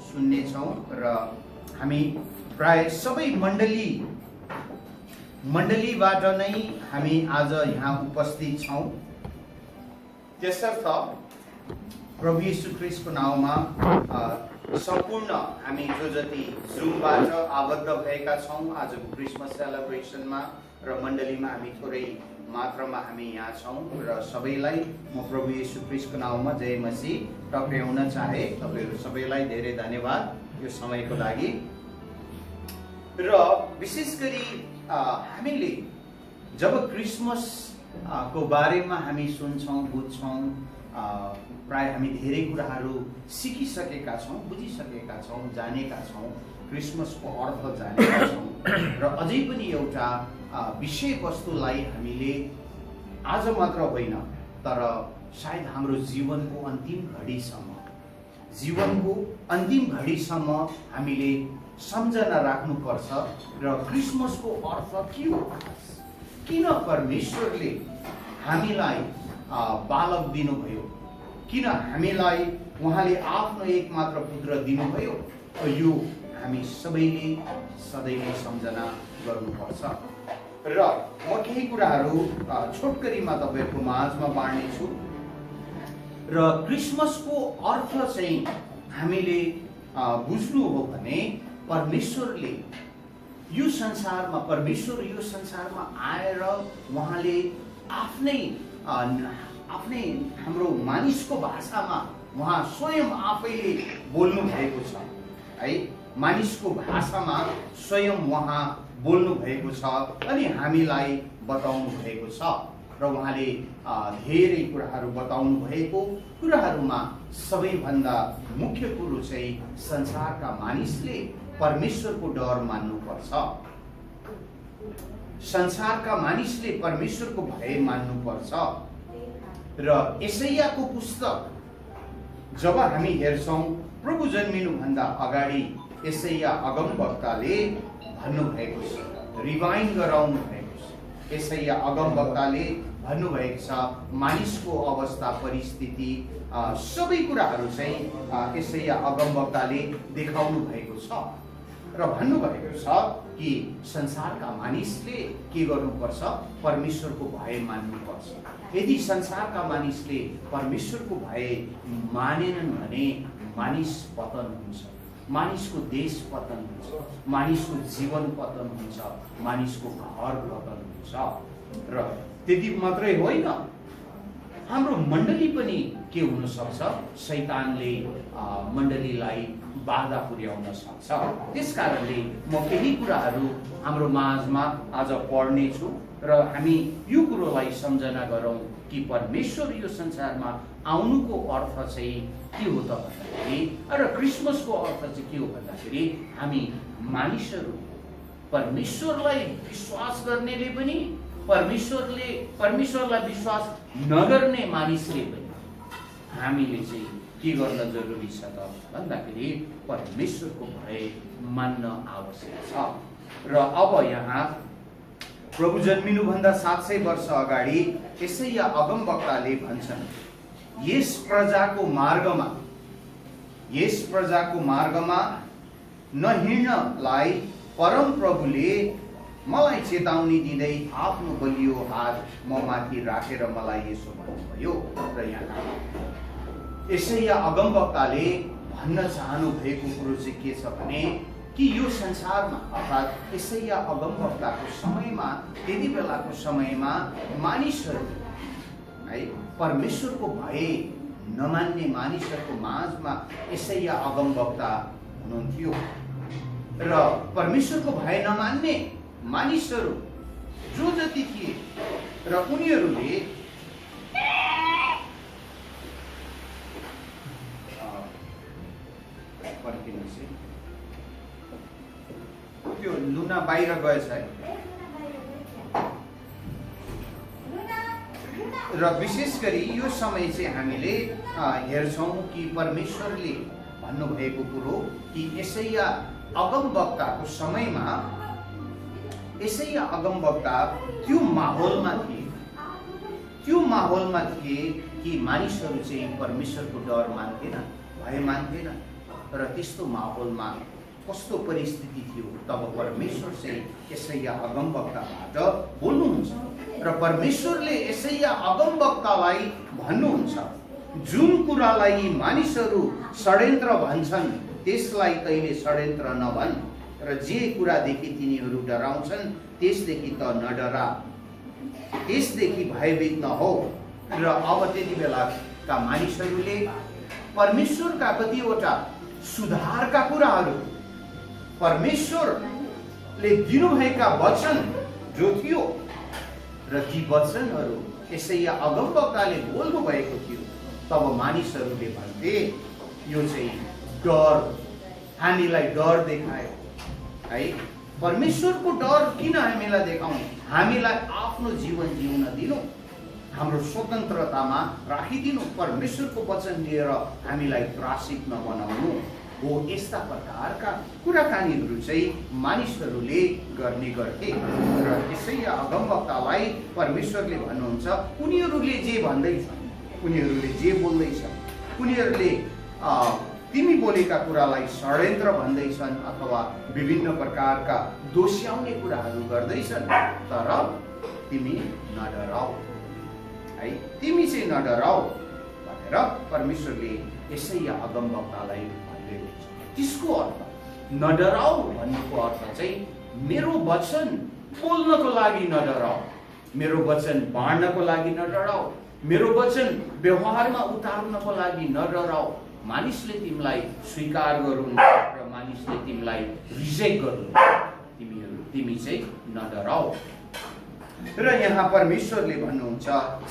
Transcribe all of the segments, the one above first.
सुन्नेछौँ र हामी प्राय सबै मण्डलीबाट नै हामी आज यहाँ उपस्थित छौँ। त्यसर्थ प्रभु यीशु ख्रीष्टको नाउँमा सम्पूर्ण हामी जो जति जुमबाट आबद्ध भएका छौँ आजको क्रिसमस सेलिब्रेसनमा र मण्डलीमा हामी थोरै मात्रामा हामी यहाँ छौँ र सबैलाई म प्रभु यीशु ख्रीष्टको नाउँमा जय मसीह टक्र्याउन चाहे। तपाईँहरू सबैलाई धेरै धन्यवाद यो समयको लागि। र विशेष गरी हामीले जब क्रिसमस को बारेमा हामी सुन्छौँ बुझ्छौँ प्राय हामी धेरै कुराहरू सिकिसकेका छौँ, बुझिसकेका छौँ, जानेका छौँ, क्रिसमसको अर्थ जानेका छौँ र अझै पनि एउटा विषयवस्तुलाई हामीले आज मात्र होइन तर सायद हाम्रो जीवनको अन्तिम घडीसम्म हामीले सम्झना राख्नुपर्छ र क्रिसमसको अर्थ के हो, किन परमेश्वरले हामीलाई बालक दिनुभयो, किन हामीलाई उहाँले आफ्नो एकमात्र पुत्र दिनुभयो, यो हामी सबैले सदैव सम्झना गर्नुपर्छ। र म केही कुराहरू छोटकरीमा तपाईँहरूको माझमा बाँड्नेछु। र क्रिसमसको अर्थ चाहिँ हामीले बुझ्नु हो भने परमेश्वर यो संसारमा आएर उहाँले आफ्नै हाम्रो मानिसको भाषामा उहाँ स्वयं आफैले बोल्नु भएको छ है। मानिसको भाषामा स्वयं उहाँ बोल्नु भएको छ अनि हामीलाई बताउनु भएको छ र उहाँले धेरै कुराहरू बताउनु भएको कुराहरूमा सबैभन्दा मुख्य कुरो चाहिँ संसारका मानिसले परमेश्वरको डर मान्नुपर्छ। संसारका मानिसले परमेश्वरको भय मान्नुपर्छ। र यसैयाको पुस्तक जब हामी हेर्छौँ प्रभु जन्मिनुभन्दा अगाडि यसैया अगमवक्ताले भन्नुभएको छ, रिवाइन्ड गराउनु भएको छ। यसैया अगमवक्ताले भन्नुभएको छ मानिसको अवस्था परिस्थिति सबै कुराहरू चाहिँ यसैया अगमवक्ताले देखाउनु भएको छ र भन्नुभएको छ कि संसारका मानिसले के गर्नुपर्छ, परमेश्वरको भय मान्नुपर्छ। यदि संसारका मानिसले परमेश्वरको भय मानेनन् भने मानिस पतन हुन्छ, मानिसको देश पतन हुन्छ, मानिसको जीवन पतन हुन्छ, मानिसको घर पतन हुन्छ। र त्यति मात्रै होइन, हाम्रो मण्डली पनि के हुन सक्छ, शैतानले मण्डलीलाई बाधा पुर्याउन सक्छ। त्यसकारणले म केही कुराहरू हाम्रो माझमा आज पढ्नेछु र हामी यो कुरोलाई सम्झना गरौँ कि परमेश्वर यो संसारमा आउनुको अर्थ चाहिँ के हो त भन्दाखेरि र क्रिसमसको अर्थ चाहिँ के हो भन्दाखेरि हामी मानिसहरू परमेश्वरलाई विश्वास गर्नेले पनि परमेश्वरलाई विश्वास नगर्ने मानिसले पनि हामीले चाहिँ के गर्न जरुरी छ त भन्दाखेरि परमेश्वरको भय मान्न आवश्यक छ। र अब यहाँ प्रभु जन्मिनुभन्दा 700 वर्ष अगाडि यसैया अगमवक्ताले भन्छन् यस प्रजाको मार्गमा नहिड्नलाई परम प्रभुले मलाई चेतावनी दिँदै आफ्नो बलियो हात म माथि राखेर मलाई यसो भन्नुभयो। र यहाँ यसैया अगमवक्ताले भन्न चाहनु भएको कुरो चाहिँ के छ भने कि यो संसारमा अर्थात् यसैया अगमवक्ताको समयमा त्यति बेलाको समयमा मानिसहरू है परमेश्वरको भय नमान्ने मानिसहरूको माझमा यसैया अगमवक्ता हुनुहुन्थ्यो र परमेश्वरको भय नमान्ने मानिसहरू जो जति थिए र उनीहरूले त्यो लुना बाहिर गएछ है। र विशेष गरी यो समय चाहिँ हामीले हेर्छौँ कि परमेश्वरले भन्नुभएको कुरो कि यसैया अगमवक्ताको समयमा यसैया अगमवक्ता त्यो माहौलमा थिए कि मानिसहरू चाहिँ परमेश्वरको डर मान्थेन, भय मान्थेन। र त्यस्तो माहौलमा कस्तो परिस्थिति थियो, तब परमेश्वर चाहिँ यशाया अगमवक्ताबाट बोल्नुहुन्छ र परमेश्वरले यशाया अगमवक्तालाई भन्नुहुन्छ, जुन कुरालाई मानिसहरू षड्यन्त्र भन्छन् त्यसलाई कहिले षड्यन्त्र नभन्, र जे कुरादेखि तिनीहरू डराउँछन् त्यसदेखि त नडरा, त्यसदेखि भयभीत नहो। र अब त्यति बेलाका मानिसहरूले परमेश्वरका कतिवटा सुधारका कुराहरू, परमेश्वरले दिनुभएका वचन जो थियो र ती वचनहरू यशाया अगमवक्ताले बोल्नु भएको थियो, तब मानिसहरूले भन्थे यो चाहिँ डर, हामीलाई डर देखायो है। परमेश्वरको डर किन हामीलाई देखाउनु, हामीलाई आफ्नो जीवन जिउन दिनु, हाम्रो स्वतन्त्रतामा राखिदिनु, परमेश्वरको वचन लिएर हामीलाई त्रासित नबनाउनु हो। यस्ता प्रकारका कुराकानीहरू चाहिँ मानिसहरूले गर्ने गर्थे। र यशाया अगमवक्तालाई परमेश्वरले भन्नुहुन्छ, उनीहरूले जे भन्दैछन्, उनीहरूले जे बोल्दैछन्, उनीहरूले तिमी बोलेका कुरालाई षड्यन्त्र भन्दैछन् अथवा विभिन्न प्रकारका दोष्याउने कुराहरू गर्दैछन्, तर तिमी नडराऊ है, तिमी चाहिँ नडराऊ भनेर परमेश्वरले यशाया अगमवक्तालाई भन्दै हुन्छ। त्यसको अर्थ नडराऊ भन्नुको अर्थ चाहिँ मेरो वचन बोल्नको लागि नडराऊ, मेरो वचन बाँड्नको लागि नडराऊ, मेरो वचन व्यवहारमा उतार्नको लागि नडराऊ। मानिसले तिमीलाई स्वीकार गरून् र मानिसले तिमीलाई रिजेक्ट गरून्, तिमी चाहिँ नडराऊ। र यहाँ परमेश्वरले भन्नुहुन्छ,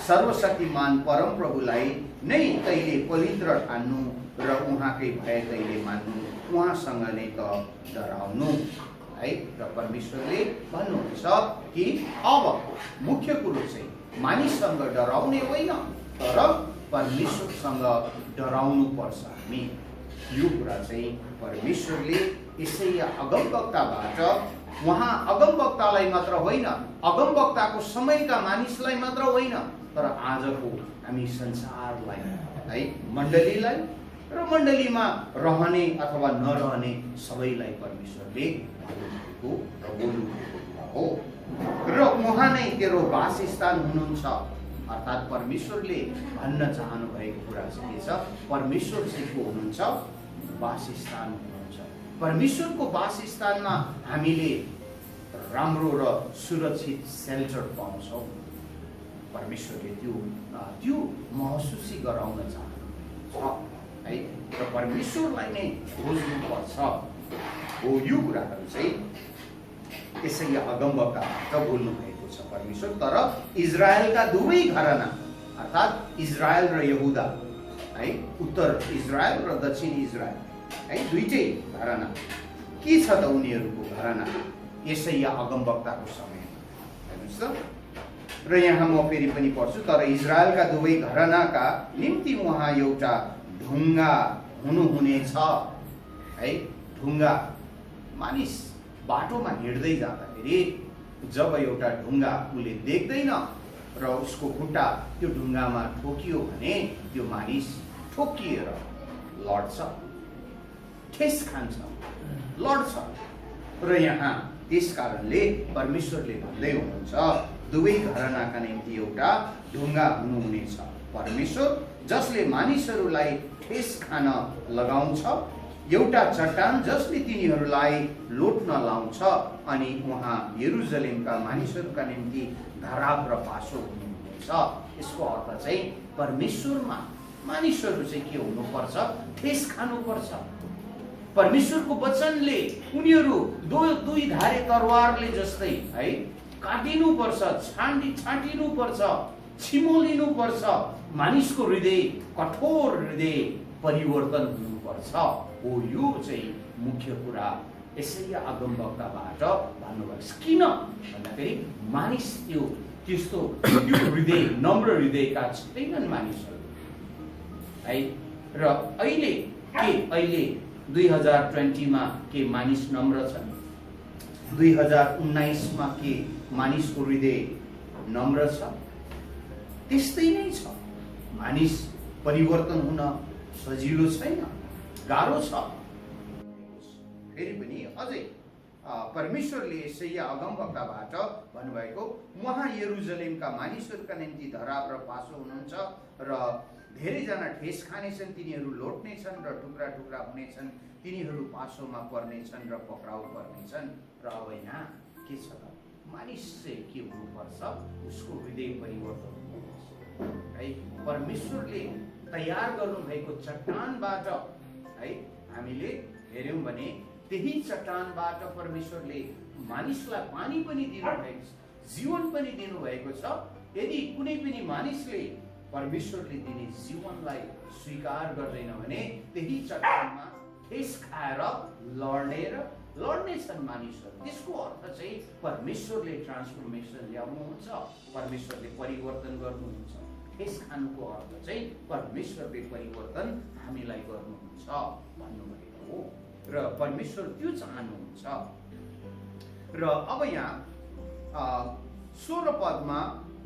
सर्वशक्तिमान परमप्रभुलाई नै तैले पवित्र ठान्नु र उहाँकै भय तैले मान्नु, उहाँसँग नै त डराउनु है। र परमेश्वरले भन्नुहुन्छ कि अब मुख्य कुरो चाहिँ मानिससँग डराउने होइन, तर परमेश्वरसँग डराउनु पर्छ हामी। यो कुरा चाहिँ परमेश्वरले यशाया अगमवक्ताबाट, उहाँ अगमवक्तालाई मात्र होइन, अगमवक्ताको समयका मानिसलाई मात्र होइन, तर आजको हामी संसारलाई है, मण्डलीलाई र मण्डलीमा रहने अथवा नरहने सबैलाई परमेश्वरले भन्नुभएको र बोल्नुभएको हो। र उहाँ नै तेरो वासस्थान हुनुहुन्छ, अर्थात् परमेश्वरले भन्न चाहनु भएको कुरा चाहिँ के छ, परमेश्वर चाहिँ को हुनुहुन्छ, वासस्थान हुनुहुन्छ। परमेश्वरको वासस्थानमा हामीले राम्रो र सुरक्षित सेल्टर पाउँछौँ। परमेश्वरले त्यो महसुसी गराउन चाहनुहुन्छ है, र परमेश्वरलाई नै खोज्नुपर्छ हो। यो कुराहरू चाहिँ यशाया अगमवक्ताबाट बोल्नु भएको छ परमेश्वर। तर इजरायलका दुवै घराना, अर्थात् इजरायल र यहुदा है, उत्तर इजरायल र दक्षिण इजरायल है, दुईटै घराना के छ त उनीहरूको घराना यशाया अगमवक्ताको समयमा, हेर्नुहोस् त। र यहाँ म फेरि पनि पढ्छु, तर इजरायलका दुवै घरानाका निम्ति उहाँ एउटा ढुङ्गा हुनुहुनेछ है। ढुङ्गा, मानिस बाटोमा हिँड्दै जाँदाखेरि जब एउटा ढुङ्गा उसले देख्दैन र उसको खुट्टा त्यो ढुङ्गामा ठोकियो भने त्यो मानिस ठोकिएर लड्छ, ठेस खान्छ, लड्छ। र यहाँ त्यस कारणले परमेश्वरले भन्दै हुनुहुन्छ, दुवै घरानाका निम्ति एउटा ढुङ्गा हुनुहुनेछ। परमेश्वर जसले मानिसहरूलाई ठेस खान लगाउँछ, एउटा चट्टान जसले तिनीहरूलाई लोट्न लाउँछ, अनि उहाँ यरुसलेमका मानिसहरूका निम्ति धराप र पासो हुनुहुन्छ। यसको अर्थ चाहिँ परमेश्वरमा मानिसहरू चाहिँ के हुनुपर्छ, ठेस खानुपर्छ। परमेश्वरको वचनले उनीहरू दुई धारे तरवारले जस्तै है काटिनुपर्छ, छाटिनुपर्छ, छिमोलिनुपर्छ। मानिसको हृदय, कठोर हृदय परिवर्तन हुनुपर्छ हो। यो चाहिँ मुख्य कुरा यशाया अगमवक्ताबाट भन्नुभएको छ। किन भन्दाखेरि मानिस त्यस्तो हृदय, नम्र हृदयका छैनन् मानिसहरू है। र अहिले 2020 मा के मानिस नम्र छन्, 2019 मा के मानिसको हृदय नम्र छ? त्यस्तै नै छ। मानिस परिवर्तन हुन सजिलो छैन, गाह्रो छ। फेरि पनि अझै परमेश्वरले यसैया अगमवक्ताबाट भन्नुभएको उहाँ यरुसलेमका मानिसहरूका निम्ति धराप र पासो हुनुहुन्छ र धेरैजना ठेस खानेछन्, तिनीहरू लोट्नेछन् र टुक्रा टुक्रा हुनेछन्, तिनीहरू पासोमा पर्नेछन् र पक्राउ पर्नेछन्। र अब यहाँ के छ त, मानिस चाहिँ के हुनुपर्छ, उसको हृदय परिवर्तन हुनुपर्छ है। परमेश्वरले तयार गर्नुभएको चट्टानबाट है हामीले हेऱ्यौँ भने त्यही चट्टानबाट परमेश्वरले मानिसलाई पानी पनि दिनुभएको छ, जीवन पनि दिनुभएको छ। यदि कुनै पनि मानिसले परमेश्वरले दिने जीवनलाई स्वीकार गर्दैन भने त्यही चट्टानमा ठेस खाएर लड्नेछन् मानिसहरू। त्यसको अर्थ चाहिँ परमेश्वरले ट्रान्सफर्मेसन ल्याउनुहुन्छ, परमेश्वरले परिवर्तन गर्नुहुन्छ। ठेस खानुको अर्थ चाहिँ परमेश्वरले परिवर्तन हामीलाई गर्नुहुन्छ भन्नुभएको हो र परमेश्वर त्यो चाहनुहुन्छ। र अब यहाँ 16 पदमा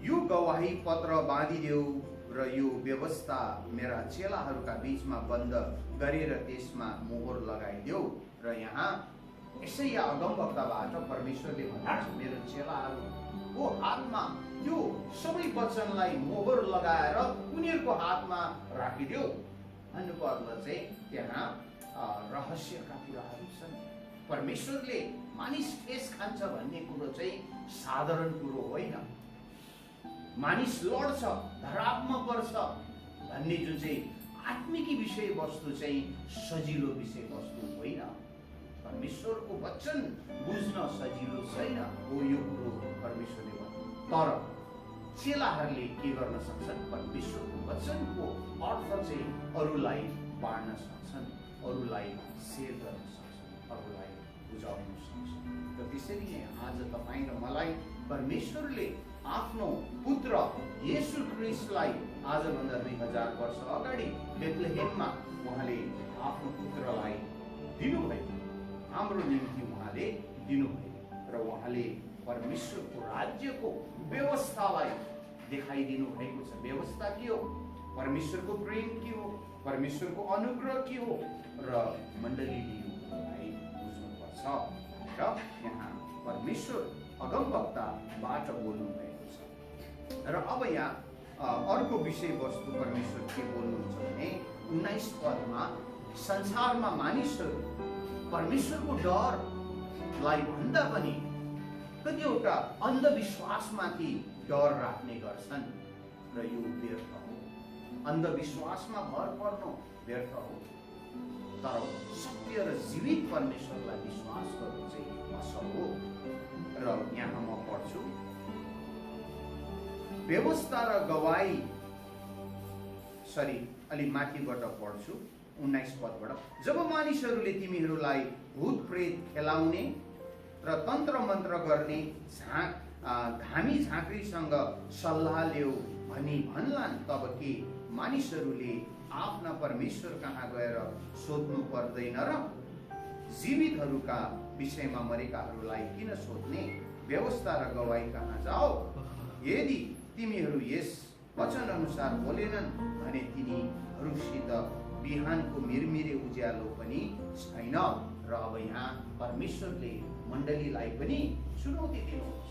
यो गवाही पत्र बाँधिदेऊ र यो व्यवस्था मेरा चेलाहरूका बीचमा बन्द गरेर त्यसमा मोहर लगाइदेऊ। र यहाँ यसैया अगमवक्ताबाट परमेश्वरले भन्नुहुन्छ मेरो चेलाहरूको हातमा यो सबै वचनलाई मोहर लगाएर उनीहरूको हातमा राखिदेऊ भन्नुपर्दा चाहिँ त्यहाँ रहस्यका कुराहरू छन्। परमेश्वरले मानिस ठेस खान्छ भन्ने कुरो चाहिँ साधारण कुरो होइन। मानिस लड्छ, धरापमा पर्छ भन्ने जुन चाहिँ आत्मिकी विषय वस्तु चाहिँ सजिलो विषय वस्तु होइन। परमेश्वरको वचन बुझ्न सजिलो छैन हो यो कुरो परमेश्वरले भन्नु। तर चेलाहरूले के गर्न सक्छन्, परमेश्वरको वचनको अर्थ चाहिँ अरूलाई बाँड्न सक्छन्, अरूलाई शेयर गर्न सक्छन्, अरूलाई बुझाउन सक्छन्। र त्यसरी नै आज तपाईँ र मलाई परमेश्वरले आफ्नो पुत्र येशू ख्रीष्टलाई आजभन्दा 2000 वर्ष अगाडि बेथलेहेममा उहाँले आफ्नो पुत्रलाई दिनुभयो, हाम्रो निम्ति उहाँले दिनुभयो र उहाँले परमेश्वरको राज्यको व्यवस्थालाई देखाइदिनु भएको छ। व्यवस्था के हो, परमेश्वरको प्रेम के हो, परमेश्वरको अनुग्रह के हो र मण्डलीले यो कुरालाई बुझ्नुपर्छ र यहाँ परमेश्वर अगमवक्ताबाट बोल्नु भएको छ। र अब यहाँ अर्को विषय वस्तु परमेश्वर के बोल्नुहुन्छ भने 19 पदमा संसारमा मानिसहरू परमेश्वरको डरलाई भन्दा पनि कतिवटा अन्धविश्वासमाथि डर राख्ने गर्छन् र यो व्यर्थ हो। अन्धविश्वासमा भर पर्नु व्यर्थ हो, तर सत्य र जीवित परमेश्वरलाई विश्वास गर्नु चाहिँ असल हो। र यहाँ म पढ्छु, व्यवस्था र गवाही अलि माथिबाट पढ्छु 19 पदबाट। जब मानिसहरूले तिमीहरूलाई भूत प्रेत खेलाउने र तन्त्र मन्त्र गर्ने धामी झाँक्रीसँग सल्लाह ल्याऊ भनी भन्लान्, तब के मानिसहरूले आफ्ना परमेश्वर कहाँ गएर सोध्नु पर्दैन र जीवितहरूका विषयमा मरेकाहरूलाई किन सोध्ने? व्यवस्था र गवाही कहाँ जाओ? यदि तिमीहरू यस वचन अनुसार बोलेनन् भने तिनीहरूसित बिहानको मिरमिरे उज्यालो पनि छैन। र अब यहाँ परमेश्वरले मण्डलीलाई पनि चुनौती दिनुहुन्छ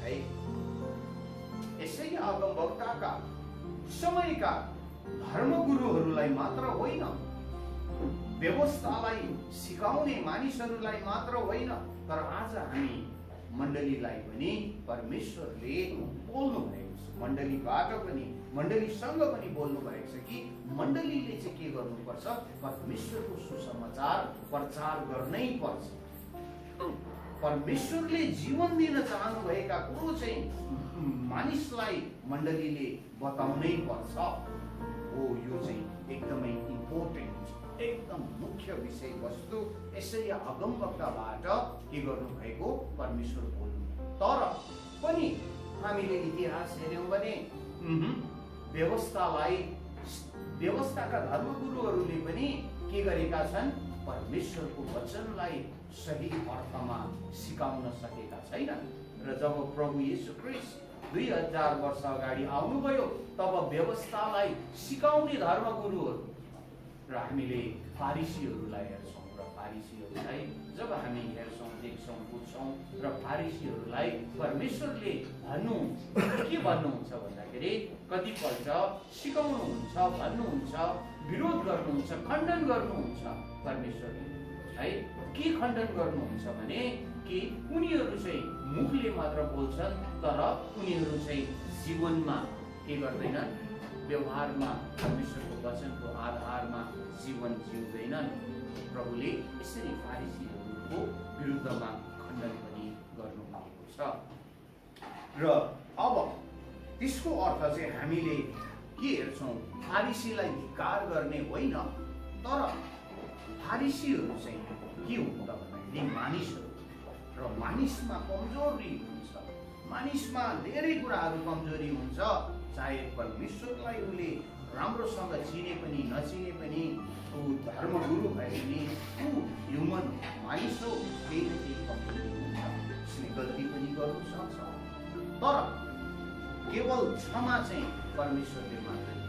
है। यसैया अगमवक्ताका समयका धर्मगुरुहरूलाई मात्र होइन, व्यवस्थालाई सिकाउने मानिसहरूलाई मात्र होइन, तर आज हामी मण्डलीलाई पनि परमेश्वरले बोल्नु भएको छ। मण्डलीबाट पनि, मण्डलीसँग पनि बोल्नु भएको छ कि मण्डलीले चाहिँ के गर्नुपर्छ, परमेश्वरको सुसमाचार प्रचार गर्नै पर्छ। परमेश्वरले जीवन दिन चाहनु भएका कुरो चाहिँ मानिसलाई मण्डलीले बताउनै पर्छ हो। यो चाहिँ एकदमै इम्पोर्टेन्ट, एकदम मुख्य विषय वस्तु यसैया अगमवक्ताबाट के गर्नु भएको, परमेश्वर बोल्नु। तर पनि हामीले इतिहास हेर्यौँ भने व्यवस्थाका धर्मगुरुहरूले पनि के गरेका छन्, परमेश्वरको वचनलाई सही अर्थमा सिकाउन सकेका छैनन्। र जब प्रभु येशू ख्रीष्ट 2000 वर्ष अगाडि आउनुभयो तब व्यवस्थालाई सिकाउने धर्मगुरुहरू र हामीले फारिसीहरूलाई हेर्छौँ, र फारिसीहरूलाई जब हामी हेर्छौँ, देख्छौँ, बुझ्छौँ र फारिसीहरूलाई परमेश्वरले के भन्नुहुन्छ भन्दाखेरि कतिपल्ट सिकाउनुहुन्छ, भन्नुहुन्छ, विरोध गर्नुहुन्छ, खण्डन गर्नुहुन्छ परमेश्वरले है। के खण्डन गर्नुहुन्छ भने कि उनीहरू चाहिँ मुखले मात्र बोल्छन् तर उनीहरू चाहिँ जीवनमा के गर्दैनन्, व्यवहारमा परमेश्वरको वचनको आधारमा जीवन जिउँदैनन्। प्रभुले यसरी फारिसीहरूको विरुद्धमा खण्डन पनि गर्नुभएको छ। र अब त्यसको अर्थ चाहिँ हामीले के हेर्छौँ, फारिसीलाई धिक्कार गर्ने होइन, तर फारिसीहरू चाहिँ के हुन्छ भन्दाखेरि मानिसहरू, र मानिसमा कमजोरी हुन्छ, मानिसमा धेरै कुराहरू कमजोरी हुन्छ। चाहे परमेश्वरलाई उसले राम्रोसँग चिने पनि नचिने पनि, ऊ धर्मगुरु भए पनि ऊ ह्युमन मानिस हो, केही न केही कमजोरी हुन्छ, उसले गल्ती पनि गर्नु सक्छ। तर केवल क्षमा चाहिँ परमेश्वरले मात्र दिन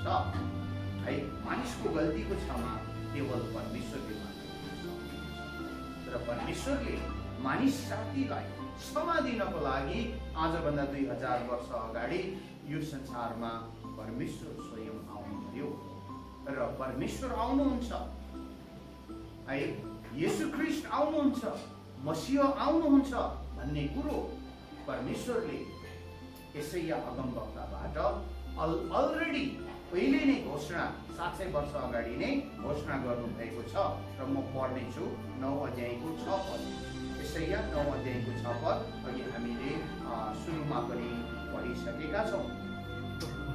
सक्नुहुन्छ है। मानिसको गल्तीको क्षमा केवल परमेश्वरले मात्र दिन सक्नुहुन्छ। र परमेश्वरले मानिस जातिलाई क्षमा दिनको लागि आजभन्दा 2000 वर्ष अगाडि यो संसारमा परमेश्वर स्वयं आउनुभयो। र परमेश्वर आउनुहुन्छ है, येशू ख्रीष्ट आउनुहुन्छ, मसीह आउनुहुन्छ भन्ने कुरो परमेश्वरले यसैया अगमवक्ताबाट अलरेडी पहिले नै घोषणा 700 वर्ष अगाडि नै घोषणा गर्नुभएको छ। र म पढ्नेछु 9 अध्यायको 6 पद। यसैया 9 अध्यायको 6 पद अघि हामीले सुरुमा पनि पढिसकेका छौँ।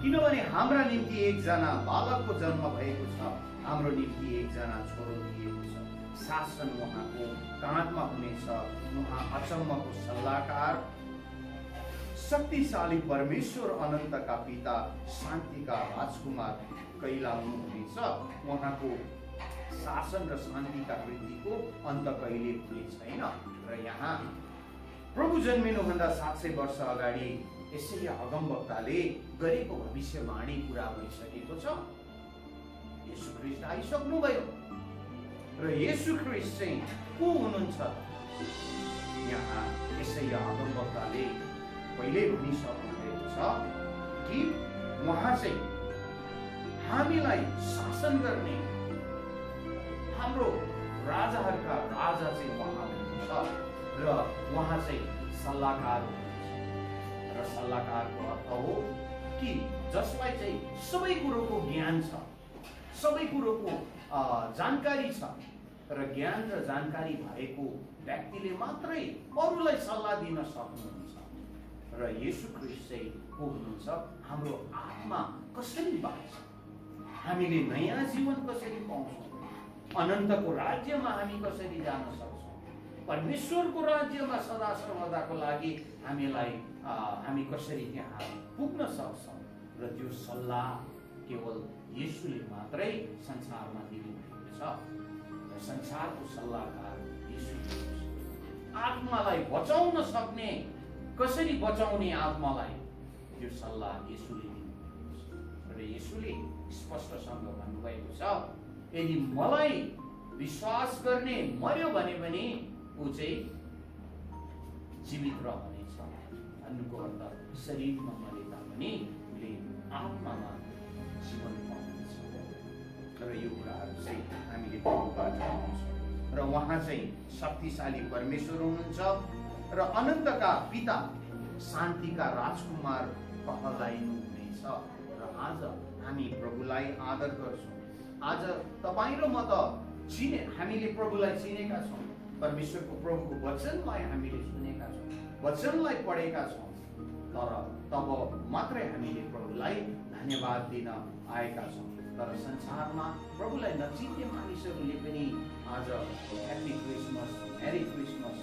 किनभने हाम्रा निम्ति एकजना बालकको जन्म भएको छ, हाम्रो निम्ति एकजना छोरो दिएको छ, शासन उहाँको काँधमा हुनेछ, उहाँ अचम्मको सल्लाहकार, शक्तिशाली परमेश्वर, अनन्तका पिता, शान्तिका राजकुमार कहलाउनुहुनेछ। उहाँको शासन र शान्तिका वृद्धिको अन्त कहिले हुने छैन। र यहाँ प्रभु जन्मिनुभन्दा 700 वर्ष अगाडि यसैया अगमवक्ताले गरेको भविष्यवाणी पूरा भइसकेको छ। येशू ख्रीष्ट आइसक्नुभयो र येशू ख्रीष्ट चाहिँ को हुनुहुन्छ? यहाँ यसैया अगमवक्ताले पहिले भनिसक्नु भएको छ कि उहाँ चाहिँ हामीलाई शासन गर्ने, हाम्रो राजाहरूका राजा चाहिँ उहाँ हुनुहुन्छ र उहाँ चाहिँ सल्लाहकार हुनुहुन्छ। र सल्लाहकारको अर्थ हो कि जसलाई चाहिँ सबै कुरोको ज्ञान छ, सबै कुरोको जानकारी छ, र ज्ञान र जानकारी भएको व्यक्तिले मात्रै अरूलाई सल्लाह दिन सक्नुहुन्छ। र येशू ख्रीष्ट चाहिँ को हुनुहुन्छ? हाम्रो आत्मा कसरी बाँच्छ, हामीले नयाँ जीवन कसरी पाउँछौँ, अनन्तको राज्यमा हामी कसरी जान सक्छौँ, परमेश्वरको राज्यमा सदा सर्वदाको लागि हामी कसरी त्यहाँ पुग्न सक्छौँ। र त्यो सल्लाह केवल येशूले मात्रै संसारमा दिनुभएको छ। र संसारको सल्लाहकार येशू हुनुहुन्छ। आत्मालाई बचाउन सक्ने, कसरी बचाउने आत्मालाई, त्यो सल्लाह येशूले दिनुभएको छ। र येशूले स्पष्टसँग भन्नुभएको छ, यदि मलाई विश्वास गर्ने मर्यो भने पनि ऊ चाहिँ जीवित रहनेछ। भन्नुको अर्थ शरीरमा मरे तापनि उसले आत्मामा जीवन पाउनेछ। र यो कुराहरू चाहिँ हामीले प्रभुबाट पाउँछौँ। र उहाँ चाहिँ शक्तिशाली परमेश्वर हुनुहुन्छ र अनन्तका पिता, शान्तिका राजकुमार कहलाइनुहुनेछ। र आज हामी प्रभुलाई आदर गर्छौँ। आज तपाईँ र म त हामीले प्रभुलाई चिनेका छौँ, परमेश्वरको प्रभुको वचनलाई हामीले सुनेका छौँ, वचनलाई पढेका छौँ। तर तब मात्रै हामीले प्रभुलाई धन्यवाद दिन आएका छौँ। तर संसारमा प्रभुलाई नचिन्ने मानिसहरूले पनि आज ह्याप्पी क्रिसमस, मेरी क्रिसमस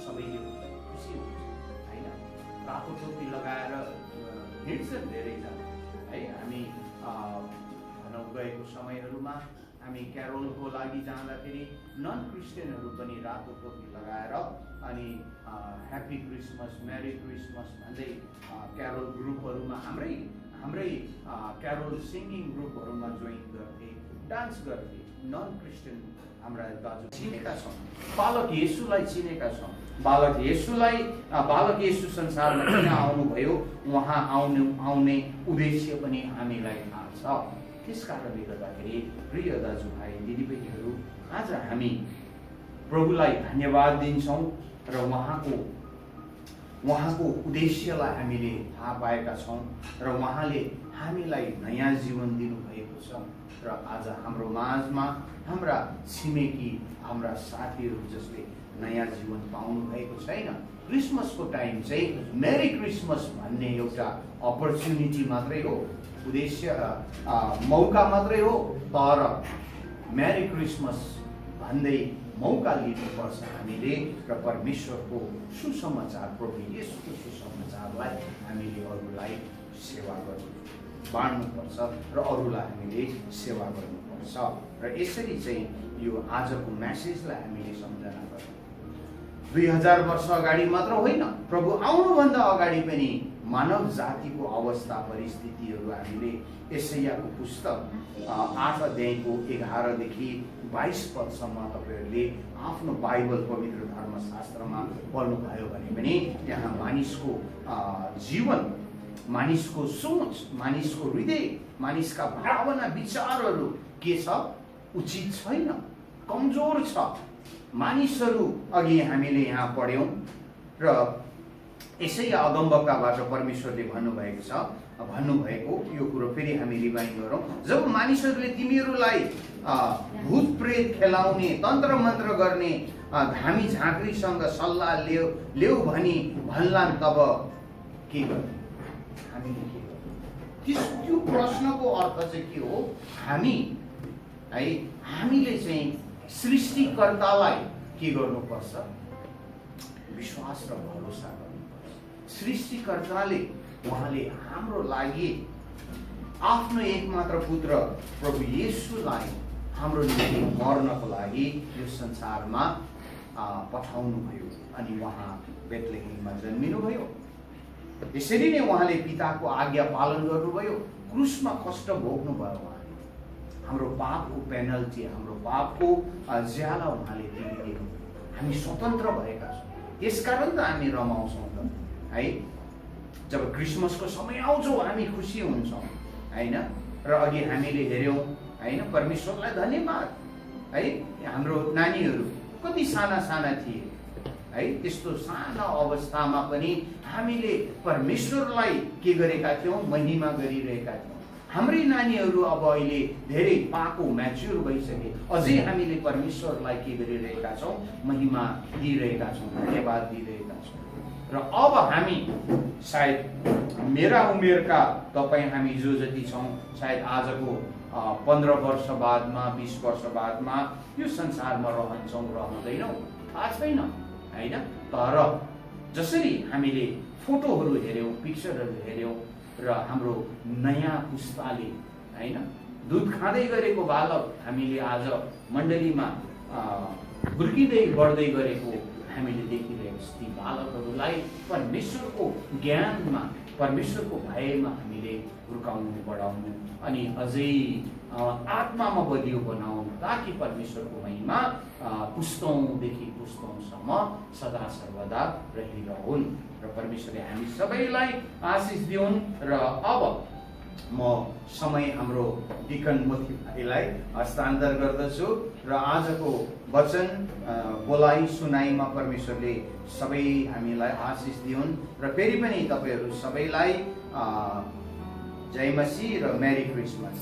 सबैले खुसी हुन्छ होइन। रातो टोपी लगाएर हिँड्छन् धेरैजना है। हामी भनौँ गएको समयहरूमा हामी क्यारोलको लागि जाँदाखेरि नन क्रिस्चियनहरू पनि रातो टोपी लगाएर अनि ह्याप्पी क्रिसमस, मेरी क्रिसमस भन्दै क्यारोल ग्रुपहरूमा हाम्रै क्यारोल सिङ्गिङ ग्रुपहरूमा जोइन गर्थे, डान्स गर्थे। नन क्रिस्चियन हाम्रा दाजु चिनेका छौँ, बालक येशूलाई चिनेका छौँ। बालक येशू संसारमा किन आउनुभयो, उहाँ आउने उद्देश्य पनि हामीलाई थाहा छ। त्यस कारणले गर्दाखेरि प्रिय दाजुभाइ दिदीबहिनीहरू, आज हामी प्रभुलाई धन्यवाद दिन्छौँ र उहाँको उद्देश्यलाई हामीले थाहा पाएका छौँ र उहाँले हामीलाई नयाँ जीवन दिनुभएको छ। र आज हाम्रो माझमा हाम्रा छिमेकी, हाम्रा साथीहरू जसले नयाँ जीवन पाउनु भएको छैन, क्रिसमसको टाइम चाहिँ मेरी क्रिसमस भन्ने एउटा अपर्च्युनिटी मात्रै हो, उद्देश्य मौका मात्रै हो। तर मेरी क्रिसमस भन्दै मौका लिनुपर्छ हामीले र परमेश्वरको सुसमाचार, प्रभु येशूको सुसमाचारलाई हामीले अरूलाई सेवा बाँड्नुपर्छ र अरूलाई हामीले सेवा गर्नुपर्छ। र यसरी चाहिँ यो आजको म्यासेजलाई हामीले सम्झना गर्छौँ। 2000 वर्ष अगाडि मात्र होइन, प्रभु आउनुभन्दा अगाडि पनि मानव जातिको अवस्था परिस्थितिहरू हामीले यशायाको पुस्तक 8 अध्यायको 11 देखि 22 पदसम्म तपाईँहरूले आफ्नो बाइबल पवित्र धर्मशास्त्रमा पढ्नुभयो भने पनि त्यहाँ मानिसको जीवन, मानिसको सोच, मानिसको हृदय, मानिसका भावना विचारहरू के छ, उचित छैन, कमजोर छ। मानिसहरू अघि हामीले यहाँ पढ्यौँ र यसै अगमवक्ताबाट परमेश्वरले भन्नुभएको यो कुरो फेरि हामी रिमाइन्ड गरौँ। जब मानिसहरूले तिमीहरूलाई भूत प्रेत खेलाउने, तन्त्र मन्त्र गर्ने, धामी झाँक्रीसँग सल्लाह ल्याऊ भनी भन्लान्, तब के गर्ने? हामीले के गर्ने? त्यो प्रश्नको अर्थ चाहिँ के हो? हामीले चाहिँ सृष्टिकर्तालाई के गर्नुपर्छ? विश्वास र भरोसा गर्नुपर्छ। सृष्टिकर्ताले उहाँले हाम्रो लागि आफ्नो एकमात्र पुत्र प्रभु येशूलाई हाम्रो निम्ति मर्नको लागि यो संसारमा पठाउनु भयो अनि उहाँ बेथलेहेममा जन्मिनुभयो। यसरी नै उहाँले पिताको आज्ञा पालन गर्नुभयो, क्रुसमा कष्ट भोग्नुभयो। उहाँले हाम्रो पापको पेनल्टी, हाम्रो पापको ज्याला उहाँले तिर्दिनु, हामी स्वतन्त्र भएका छौँ। त्यसकारण त हामी रमाउँछौँ त है। जब क्रिसमसको समय आउँछ हामी खुसी हुन्छौँ हैन। र अघि हामीले हेऱ्यौँ हैन, परमेश्वरलाई धन्यवाद है। हाम्रो नानीहरू कति साना साना थिए है, त्यस्तो साना अवस्थामा पनि हामीले परमेश्वरलाई के गरेका थियौँ? महिमा गरिरहेका थियौँ। हाम्रै नानीहरू अब अहिले धेरै पाको, म्याच्योर भइसके, अझै हामीले परमेश्वरलाई के गरिरहेका छौँ? महिमा दिइरहेका छौँ, धन्यवाद दिइरहेका छौँ। र अब हामी सायद मेरा उमेरका तपाईँ हामी जो जति छौँ, सायद आजको 15 वर्ष बादमा, 20 वर्ष बादमा यो संसारमा रहन्छौँ, रहँदैनौँ, थाहा छैन हैन। तर जसरी हामीले फोटोहरू हेऱ्यौँ, पिक्चरहरू हेऱ्यौँ र हाम्रो नयाँ पुस्ताले हैन, दुध खाँदै गरेको बालक हामीले आज मण्डलीमा हुर्किँदै बढ्दै गरेको हामीले देखिरहेको ती बालकहरूलाई परमेश्वरको ज्ञानमा, परमेश्वरको भयमा हामीले हुर्काउनु, बढाउनु अनि अझै आत्मामा बलियो बनाउनु, ताकि परमेश्वरको महिमा पुस्तौँदेखि पुस्तौँसम्म सदा सर्वदा रहिरहन्। र परमेश्वरले हामी सबैलाई आशिष दिउन्। र अब म समय हाम्रो डिकन मोती भाइलाई हस्तान्तर गर्दछु र आजको वचन बोलाइ सुनाइमा परमेश्वरले सबै हामीलाई आशिष दिउन्। र फेरि पनि तपाईँहरू सबैलाई जय मसीह र मेरी क्रिसमस।